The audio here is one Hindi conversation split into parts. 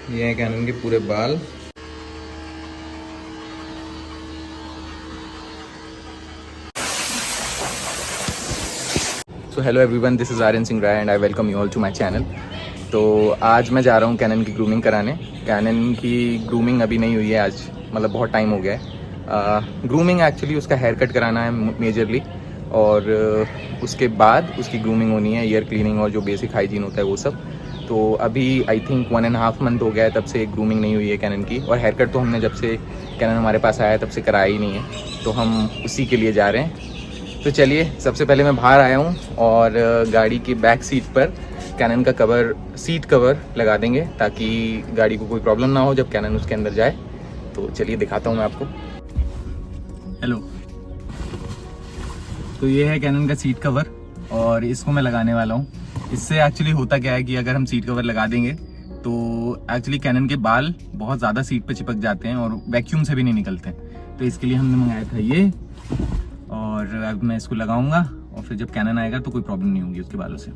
ये हैं कैनन के पूरे बाल। So hello everyone, this is Aryan Singh Rai and I welcome you all to my channel. तो आज मैं जा रहा हूँ कैनन की ग्रूमिंग कराने। कैनन की ग्रूमिंग अभी नहीं हुई है आज, मतलब बहुत टाइम हो गया है। ग्रूमिंग एक्चुअली उसका हेयर कट कराना है मेजरली, और उसके बाद उसकी ग्रूमिंग होनी है, ईयर क्लीनिंग और जो बेसिक हाइजीन होता है वो सब। तो अभी आई थिंक 1.5 मंथ हो गया है तब से ग्रूमिंग नहीं हुई है कैनन की, और हेयर कट तो हमने जब से कैनन हमारे पास आया है तब से कराया ही नहीं है, तो हम उसी के लिए जा रहे हैं। तो चलिए, सबसे पहले मैं बाहर आया हूँ और गाड़ी की बैक सीट पर कैनन का कवर, सीट कवर लगा देंगे ताकि गाड़ी को कोई प्रॉब्लम ना हो जब कैनन उसके अंदर जाए। तो चलिए दिखाता हूँ मैं आपको। हेलो, तो ये है कैनन का सीट कवर और इसको मैं लगाने वाला हूँ। इससे एक्चुअली होता क्या है कि अगर हम सीट कवर लगा देंगे तो एक्चुअली कैनन के बाल बहुत ज़्यादा सीट पे चिपक जाते हैं और वैक्यूम से भी नहीं निकलते हैं। तो इसके लिए हमने मंगाया था ये, और अब मैं इसको लगाऊंगा और फिर जब कैनन आएगा तो कोई प्रॉब्लम नहीं होगी उसके बालों से।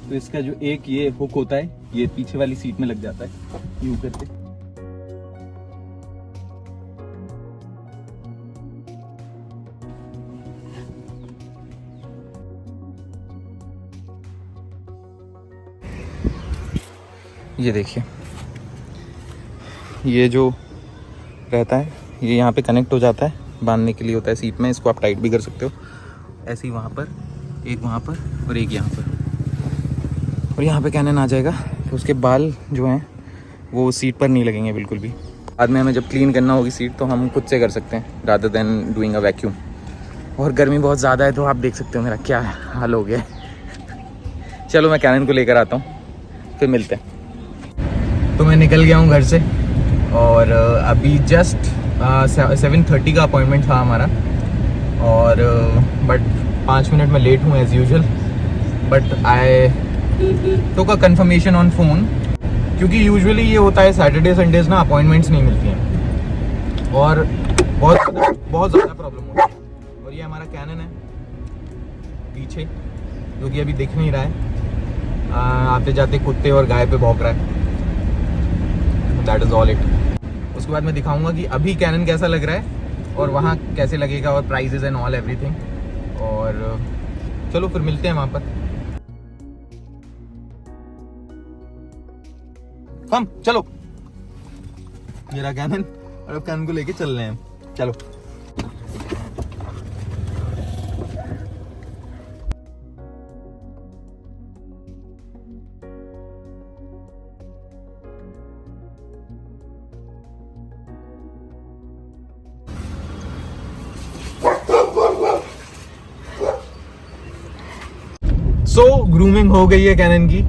तो इसका जो एक ये हुक होता है, ये पीछे वाली सीट में लग जाता है यूं करके। ये देखिए, ये जो रहता है ये यहाँ पे कनेक्ट हो जाता है, बांधने के लिए होता है सीट में। इसको आप टाइट भी कर सकते हो ऐसे ही, वहाँ पर एक, वहाँ पर और एक यहाँ पर, और यहाँ पे कैनन आ जाएगा। तो उसके बाल जो हैं वो सीट पर नहीं लगेंगे बिल्कुल भी। बाद में हमें जब क्लीन करना होगी सीट तो हम खुद से कर सकते हैं rather than doing a vacuum. और गर्मी बहुत ज़्यादा है तो आप देख सकते हो मेरा क्या हाल हो गया है। चलो मैं कैनन को लेकर आता हूँ, फिर मिलते हैं। तो मैं निकल गया हूँ घर से और अभी जस्ट 7:30 का अपॉइंटमेंट था हमारा, और बट 5 मिनट में लेट हूँ as usual. But I took a confirmation on phone, क्योंकि यूजुअली ये होता है सैटरडे संडेज़ ना अपॉइंटमेंट्स नहीं मिलती हैं और बहुत ज़्यादा प्रॉब्लम होती है। और ये हमारा कैनन है पीछे, जो कि अभी दिख नहीं रहा है। आते जाते कुत्ते और गाय पे भौंक रहा है। That is all it. उसके बाद मैं दिखाऊंगा कि अभी कैनन कैसा लग रहा है और वहाँ कैसे लगेगा, और प्राइजेज एंड ऑल एवरीथिंग। और चलो फिर मिलते हैं वहाँ पर। कम चलो, ये रहा कैनन, और अब कैनन को लेके चल रहे हैं। चलो। सो ग्रूमिंग हो गई है कैनन की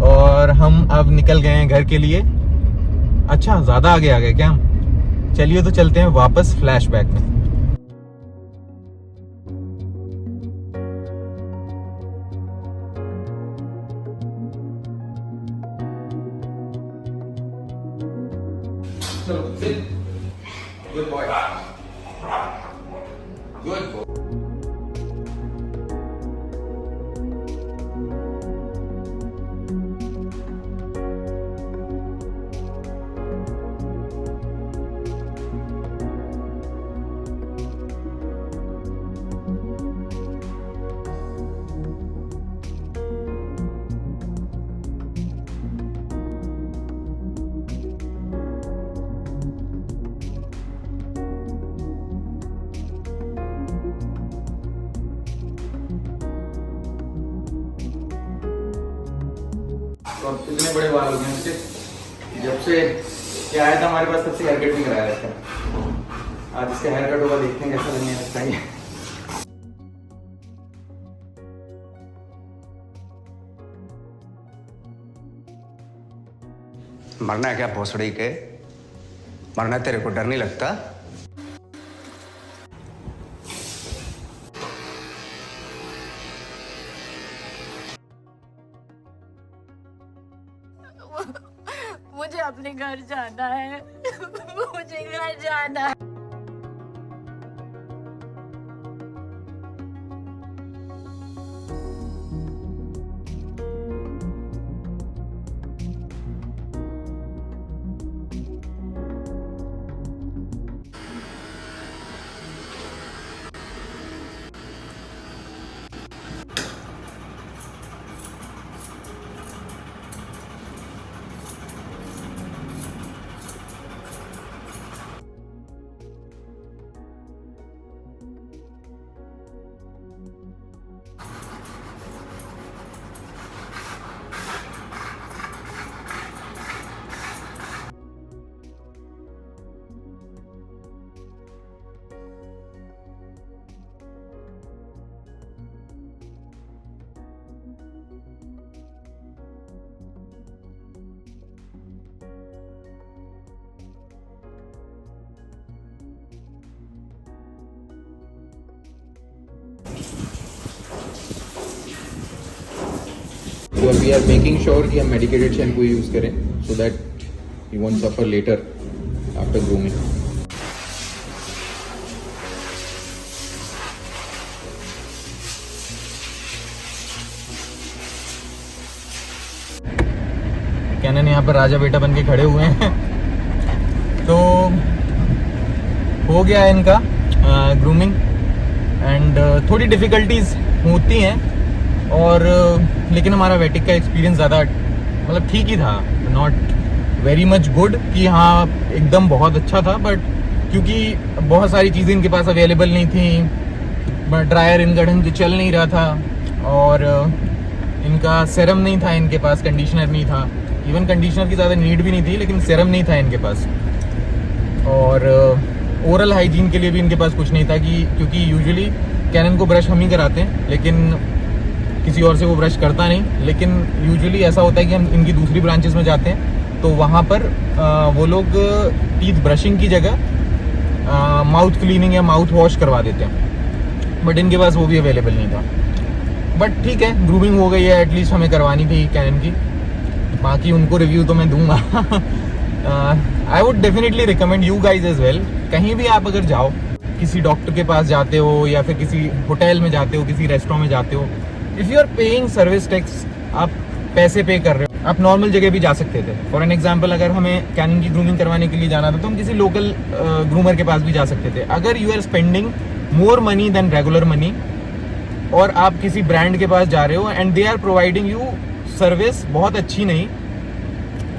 और हम अब निकल गए हैं घर के लिए। अच्छा, ज्यादा आगे आ गए क्या हम? चलिए तो चलते हैं वापस फ्लैशबैक में। चलो, गुड बॉय, गुड बॉय। तो अब इतने बड़े बाल हो गए उसके, जब से क्या आया था हमारे पास तब से हेयर कट नहीं कराया रहता। आज इसका हेयर कट होगा, देखते हैं कैसा लगने लगता है। मरना है क्या भोसड़ी के? मरना तेरे को डर नहीं लगता? मुझे अपने घर जाना है। मुझे घर जाना है। So we are making sure कि हम medicated shampoo use करें so that you won't suffer later after grooming. Canon यहाँ पर राजा बेटा बन के खड़े हुए हैं। तो हो गया है इनका ग्रूमिंग एंड थोड़ी डिफ़िकल्टीज होती हैं और लेकिन हमारा वेटिक का एक्सपीरियंस ज़्यादा मतलब ठीक ही था, नॉट वेरी मच गुड कि हाँ एकदम बहुत अच्छा था, बट क्योंकि बहुत सारी चीज़ें इनके पास अवेलेबल नहीं थी, ड्रायर इनका ढंग से चल नहीं रहा था और इनका सेरम नहीं था इनके पास, कंडीशनर नहीं था, इवन कंडीशनर की ज़्यादा नीड भी नहीं थी लेकिन सेरम नहीं था इनके पास, और ओरल हाइजीन के लिए भी इनके पास कुछ नहीं था कि क्योंकि यूजुअली कैनन को ब्रश हम ही कराते हैं लेकिन किसी और से वो ब्रश करता नहीं, लेकिन यूजुअली ऐसा होता है कि हम इनकी दूसरी ब्रांचेस में जाते हैं तो वहाँ पर वो लोग टीथ ब्रशिंग की जगह माउथ क्लीनिंग या माउथ वॉश करवा देते हैं, बट इनके पास वो भी अवेलेबल नहीं था। बट ठीक है, ग्रूमिंग हो गई है, एटलीस्ट हमें करवानी थी कैनन की, बाकी उनको रिव्यू तो मैं दूंगा। I would definitely recommend you guys as well, कहीं भी आप अगर जाओ, किसी डॉक्टर के पास जाते हो या फिर किसी होटल में जाते हो, किसी रेस्टोरेंट में जाते हो, if you are paying service tax, आप पैसे पे कर रहे हो, आप नॉर्मल जगह भी जा सकते थे। फॉर एन एग्जाम्पल, अगर हमें कैनन की ग्रूमिंग करवाने के लिए जाना था तो हम किसी लोकल ग्रूमर के पास भी जा सकते थे। अगर you are spending more money than regular money और आप किसी ब्रांड के पास जा रहे हो and they are providing you service बहुत अच्छी नहीं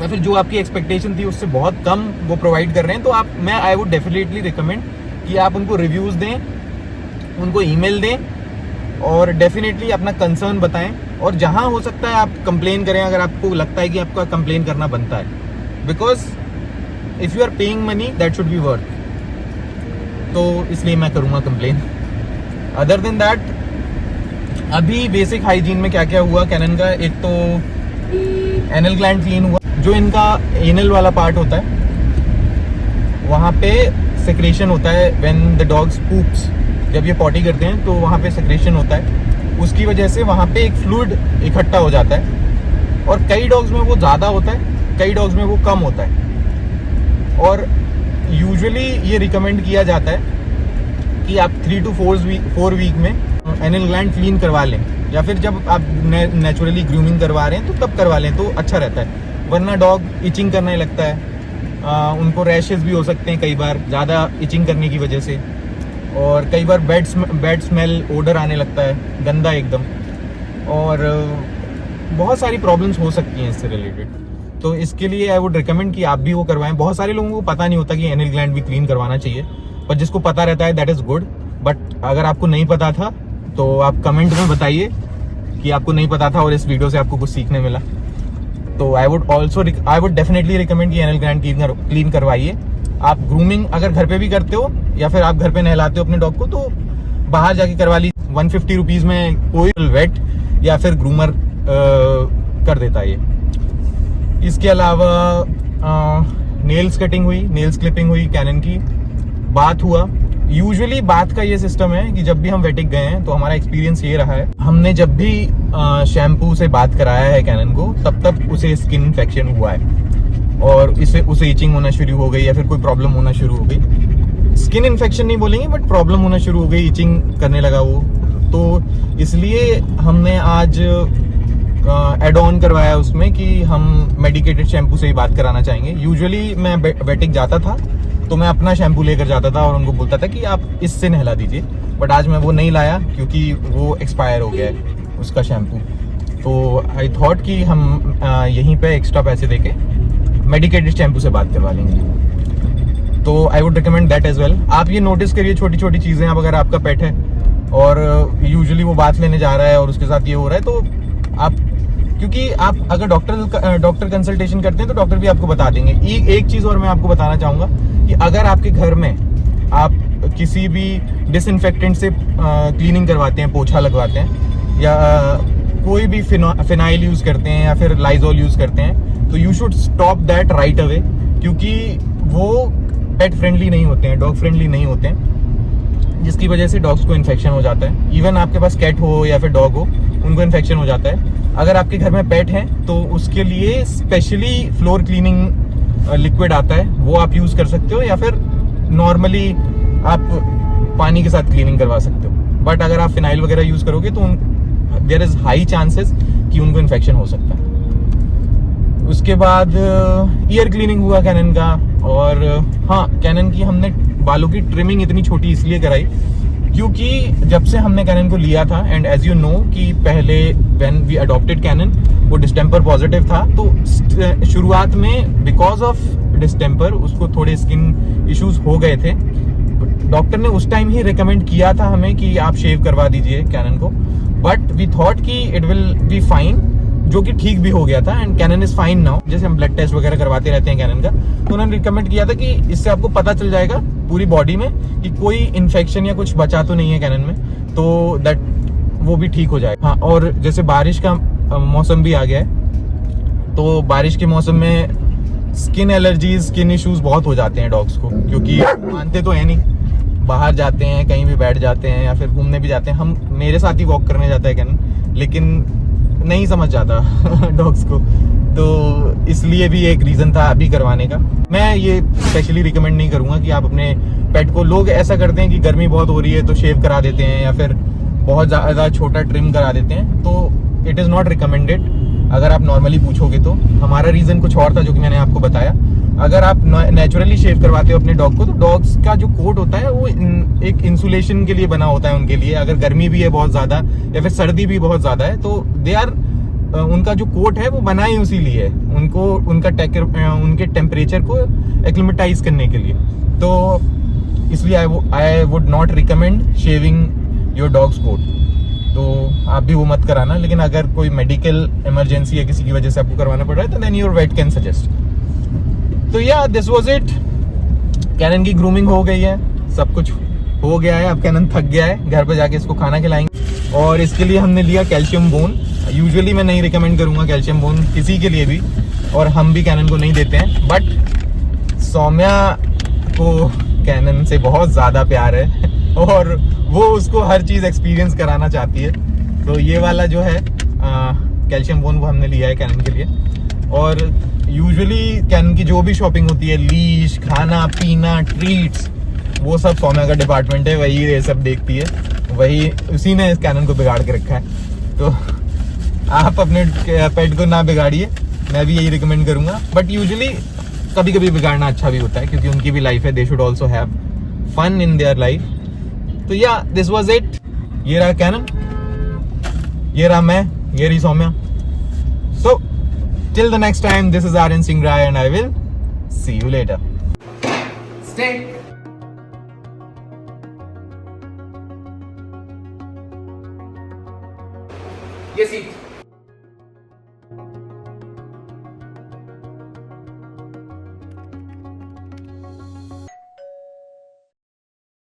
या फिर जो आपकी एक्सपेक्टेशन थी उससे बहुत कम वो प्रोवाइड कर रहे हैं, तो आई वुड डेफिनेटली रिकमेंड कि आप उनको रिव्यूज़ दें, उनको ईमेल दें और डेफिनेटली अपना कंसर्न बताएं, और जहां हो सकता है आप कंप्लेन करें अगर आपको लगता है कि आपका कंप्लेन करना बनता है, because if you are paying money that should be worth, तो इसलिए मैं करूँगा कंप्लेन। अदर देन दैट, अभी बेसिक हाइजीन में क्या क्या हुआ कैनन का, एक तो एनल ग्लैंड क्लीन हुआ, जो इनका एनल वाला पार्ट होता है वहाँ पे सेक्रेशन होता है व्हेन द डॉग्स पूप्स, जब ये पॉटी करते हैं तो वहाँ पे सेक्रेशन होता है, उसकी वजह से वहाँ पे एक फ्लूइड इकट्ठा हो जाता है और कई डॉग्स में वो ज़्यादा होता है, कई डॉग्स में वो कम होता है, और यूजुअली ये रिकमेंड किया जाता है कि आप 3 to 4 वीक में एनल ग्लैंड क्लीन करवा लें, या फिर जब आप नेचुरली ग्रूमिंग करवा रहे हैं तो तब करवा लें तो अच्छा रहता है, वरना डॉग इचिंग करने लगता है, उनको रैशेस भी हो सकते हैं कई बार ज़्यादा इचिंग करने की वजह से, और कई बार बैड स्मेल ओडर आने लगता है गंदा एकदम, और बहुत सारी प्रॉब्लम्स हो सकती हैं इससे रिलेटेड। तो इसके लिए आई वुड रिकमेंड कि आप भी वो करवाएं। बहुत सारे लोगों को पता नहीं होता कि एनल ग्लैंड भी क्लीन करवाना चाहिए, पर जिसको पता रहता है दैट इज़ गुड, बट अगर आपको नहीं पता था तो आप कमेंट में बताइए कि आपको नहीं पता था और इस वीडियो से आपको कुछ सीखने मिला। तो आई वुड डेफिनेटली रिकमेंड कि एनल ग्लैंड क्लीन करवाइए। आप ग्रूमिंग अगर घर पे भी करते हो या फिर आप घर पे नहलाते हो अपने डॉग को, तो बाहर जाके करवा लीजिए, 150 रुपीज़ में कोई वेट या फिर ग्रूमर कर देता है ये। इसके अलावा नेल्स कटिंग हुई, नेल्स क्लिपिंग हुई कैनन की, बात हुआ। यूजुअली बात का ये सिस्टम है कि जब भी हम वेटिक गए हैं तो हमारा एक्सपीरियंस ये रहा है, हमने जब भी शैम्पू से बात कराया है कैनन को तब उसे स्किन इन्फेक्शन हुआ है और उसे इचिंग होना शुरू हो गई या फिर कोई प्रॉब्लम होना शुरू हो गई। स्किन इन्फेक्शन नहीं बोलेंगे बट प्रॉब्लम होना शुरू हो गई, इचिंग करने लगा वो, तो इसलिए हमने आज एड ऑन करवाया उसमें कि हम मेडिकेटेड शैम्पू से ही बात कराना चाहेंगे। यूजुअली मैं वेटिक जाता था तो मैं अपना शैम्पू लेकर जाता था और उनको बोलता था कि आप इससे नहला दीजिए, बट आज मैं वो नहीं लाया क्योंकि वो एक्सपायर हो गया है उसका शैम्पू। तो आई थॉट कि हम यहीं पे एक्स्ट्रा पैसे देके मेडिकेटेड शैम्पू से बात करवा लेंगे। तो I would recommend that as well. आप ये नोटिस करिए छोटी छोटी चीज़ें, अब अगर आपका पेट है और यूजुअली वो बात लेने जा रहा है और उसके साथ ये हो रहा है, तो आप, क्योंकि आप अगर डॉक्टर कंसल्टेशन करते हैं तो डॉक्टर भी आपको बता देंगे। एक चीज़ और मैं आपको बताना चाहूँगा कि अगर आपके घर में आप किसी भी डिसइंफेक्टेंट से क्लीनिंग करवाते हैं, पोछा लगवाते हैं या कोई भी फिनाइल यूज़ करते हैं या फिर लाइजोल यूज़ करते हैं, तो you should stop that right away, क्योंकि वो पेट फ्रेंडली नहीं होते हैं, डॉग फ्रेंडली नहीं होते हैं। जिसकी वजह से डॉग्स को इन्फेक्शन हो जाता है। इवन आपके पास कैट हो या फिर डॉग हो, उनको इन्फेक्शन हो जाता है। अगर आपके घर में पेट है तो उसके लिए स्पेशली फ्लोर क्लीनिंग लिक्विड आता है, वो आप यूज़ कर सकते हो, या फिर नॉर्मली आप पानी के साथ क्लीनिंग करवा सकते हो। बट अगर आप फिनाइल वगैरह यूज़ करोगे तो देयर इज़ हाई चांसेस कि उनको इन्फेक्शन हो सकता है। उसके बाद ईयर क्लीनिंग हुआ कैनन का। और हाँ, कैनन की हमने बालों की ट्रिमिंग इतनी छोटी इसलिए कराई क्योंकि जब से हमने कैनन को लिया था, एंड एज यू नो कि पहले व्हेन वी अडॉप्टेड कैनन वो डिस्टेम्पर पॉजिटिव था, तो शुरुआत में बिकॉज ऑफ डिस्टेम्पर उसको थोड़े स्किन इश्यूज हो गए थे। डॉक्टर ने उस टाइम ही रिकमेंड किया था हमें कि आप शेव करवा दीजिए कैनन को, बट वी थॉट कि इट विल बी फाइन, जो कि ठीक भी हो गया था। And Canon is fine now. जैसे हम ब्लड टेस्ट वगैरह करवाते रहते हैं कैनन का, तो उन्होंने रिकमेंड किया था कि इससे आपको पता चल जाएगा पूरी बॉडी में कि कोई इन्फेक्शन या कुछ बचा तो नहीं है कैनन में, तो दैट वो भी ठीक हो जाएगा। हाँ, और जैसे बारिश का मौसम भी आ गया है, तो बारिश के मौसम में स्किन एलर्जीज, स्किन इश्यूज बहुत हो जाते हैं डॉग्स को, क्योंकि मानते तो है नहीं, बाहर जाते हैं, कहीं भी बैठ जाते हैं या फिर घूमने भी जाते हैं। हम मेरे साथ ही वॉक करने जाता है कैनन, लेकिन नहीं समझ जाता डॉग्स को, तो इसलिए भी एक रीजन था अभी करवाने का। मैं ये स्पेशली रिकमेंड नहीं करूंगा कि आप अपने पेट को, लोग ऐसा करते हैं कि गर्मी बहुत हो रही है तो शेव करा देते हैं या फिर बहुत ज़्यादा छोटा ट्रिम करा देते हैं, तो इट इज़ नॉट रिकमेंडेड। अगर आप नॉर्मली पूछोगे तो हमारा रीज़न कुछ और था जो कि मैंने आपको बताया। अगर आप नेचुरली शेव करवाते हो अपने डॉग को, तो डॉग्स का जो कोट होता है वो एक इंसुलेशन के लिए बना होता है उनके लिए। अगर गर्मी भी है बहुत ज़्यादा या फिर सर्दी भी बहुत ज़्यादा है, तो दे आर उनका जो कोट है वो बना ही उसी लिए है, उनको उनके टेम्परेचर को एक्लिमेटाइज करने के लिए। तो इसलिए I would not recommend shaving your dog's coat. तो आप भी वो मत कराना। लेकिन अगर कोई मेडिकल इमरजेंसी या किसी की वजह से आपको करवाना पड़ रहा है, तो then your vet can suggest. तो या दिस वाज इट। कैनन की ग्रूमिंग हो गई है, सब कुछ हो गया है। अब कैनन थक गया है, घर पे जाके इसको खाना खिलाएंगे। और इसके लिए हमने लिया कैल्शियम बोन। यूजुअली मैं नहीं रिकमेंड करूंगा कैल्शियम बोन किसी के लिए भी, और हम भी कैनन को नहीं देते हैं, बट सौम्या को कैनन से बहुत ज़्यादा प्यार है और वो उसको हर चीज़ एक्सपीरियंस कराना चाहती है। तो ये वाला जो है कैल्शियम बोन, वो हमने लिया है कैनन के लिए। और यूजुअली कैनन की जो भी शॉपिंग होती है, लीश, खाना पीना, ट्रीट्स, वो सब सौम्या का डिपार्टमेंट है, वही ये सब देखती है, वही उसी ने इस कैनन को बिगाड़ के रखा है। तो आप अपने पेट को ना बिगाड़िए, मैं भी यही रिकमेंड करूंगा। बट यूजुअली कभी कभी बिगाड़ना अच्छा भी होता है, क्योंकि उनकी भी लाइफ है, they should also have fun in their life. तो या दिस वाज इट। ये रहा कैनन, ये रहा मैं, ये रही Saumya. So till the next time, this is Aryan Singh Rai and I will see you later. Stay. ये सीट